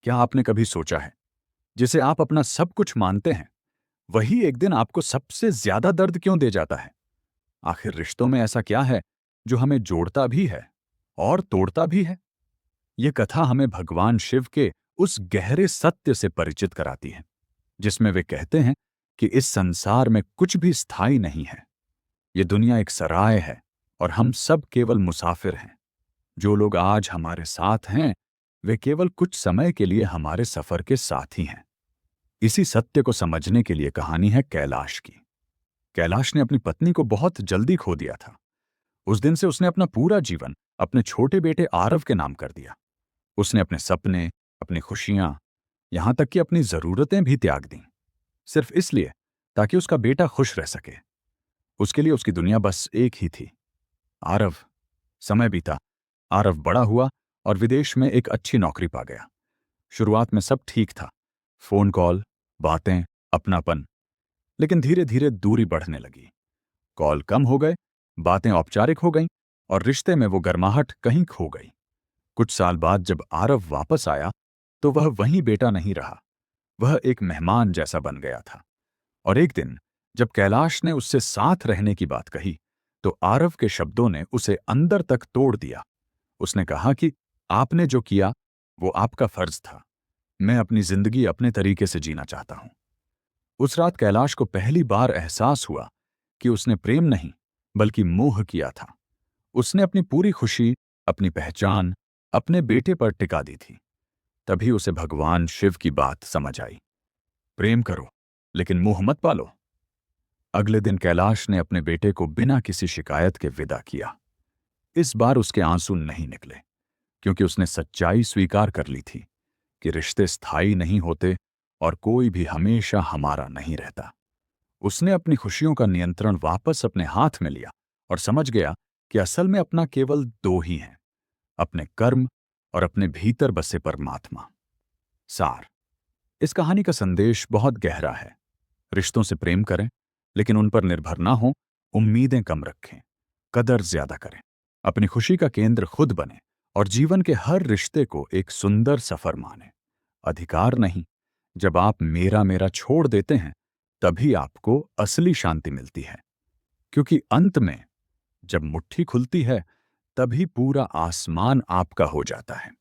क्या आपने कभी सोचा है, जिसे आप अपना सब कुछ मानते हैं, वही एक दिन आपको सबसे ज्यादा दर्द क्यों दे जाता है? आखिर रिश्तों में ऐसा क्या है जो हमें जोड़ता भी है और तोड़ता भी है? ये कथा हमें भगवान शिव के उस गहरे सत्य से परिचित कराती है, जिसमें वे कहते हैं कि इस संसार में कुछ भी स्थायी नहीं है। ये दुनिया एक सराय है और हम सब केवल मुसाफिर हैं। जो लोग आज हमारे साथ हैं, वे केवल कुछ समय के लिए हमारे सफर के साथी हैं। इसी सत्य को समझने के लिए कहानी है कैलाश की। कैलाश ने अपनी पत्नी को बहुत जल्दी खो दिया था। उस दिन से उसने अपना पूरा जीवन अपने छोटे बेटे आरव के नाम कर दिया। उसने अपने सपने, अपनी खुशियां, यहां तक कि अपनी जरूरतें भी त्याग दी, सिर्फ इसलिए ताकि उसका बेटा खुश रह सके। उसके लिए उसकी दुनिया बस एक ही थी, आरव। समय बीता, आरव बड़ा हुआ और विदेश में एक अच्छी नौकरी पा गया। शुरुआत में सब ठीक था, फोन कॉल, बातें, अपनापन। लेकिन धीरे धीरे दूरी बढ़ने लगी। कॉल कम हो गए, बातें औपचारिक हो गईं और रिश्ते में वो गर्माहट कहीं खो गई। कुछ साल बाद जब आरव वापस आया, तो वह वही बेटा नहीं रहा। वह एक मेहमान जैसा बन गया था। और एक दिन जब कैलाश ने उससे साथ रहने की बात कही, तो आरव के शब्दों ने उसे अंदर तक तोड़ दिया। उसने कहा कि आपने जो किया वो आपका फर्ज था। मैं अपनी जिंदगी अपने तरीके से जीना चाहता हूं। उस रात कैलाश को पहली बार एहसास हुआ कि उसने प्रेम नहीं, बल्कि मोह किया था। उसने अपनी पूरी खुशी, अपनी पहचान अपने बेटे पर टिका दी थी। तभी उसे भगवान शिव की बात समझ आई। प्रेम करो, लेकिन मोह मत पालो। अगले दिन कैलाश ने अपने बेटे को बिना किसी शिकायत के विदा किया। इस बार उसके आंसू नहीं निकले, क्योंकि उसने सच्चाई स्वीकार कर ली थी कि रिश्ते स्थायी नहीं होते और कोई भी हमेशा हमारा नहीं रहता। उसने अपनी खुशियों का नियंत्रण वापस अपने हाथ में लिया और समझ गया कि असल में अपना केवल दो ही हैं, अपने कर्म और अपने भीतर बसे परमात्मा। सार, इस कहानी का संदेश बहुत गहरा है। रिश्तों से प्रेम करें, लेकिन उन पर निर्भर ना हो। उम्मीदें कम रखें, कदर ज्यादा करें, अपनी खुशी का केंद्र खुद बने और जीवन के हर रिश्ते को एक सुंदर सफर माने, अधिकार नहीं। जब आप मेरा मेरा छोड़ देते हैं, तभी आपको असली शांति मिलती है, क्योंकि अंत में जब मुट्ठी खुलती है, तभी पूरा आसमान आपका हो जाता है।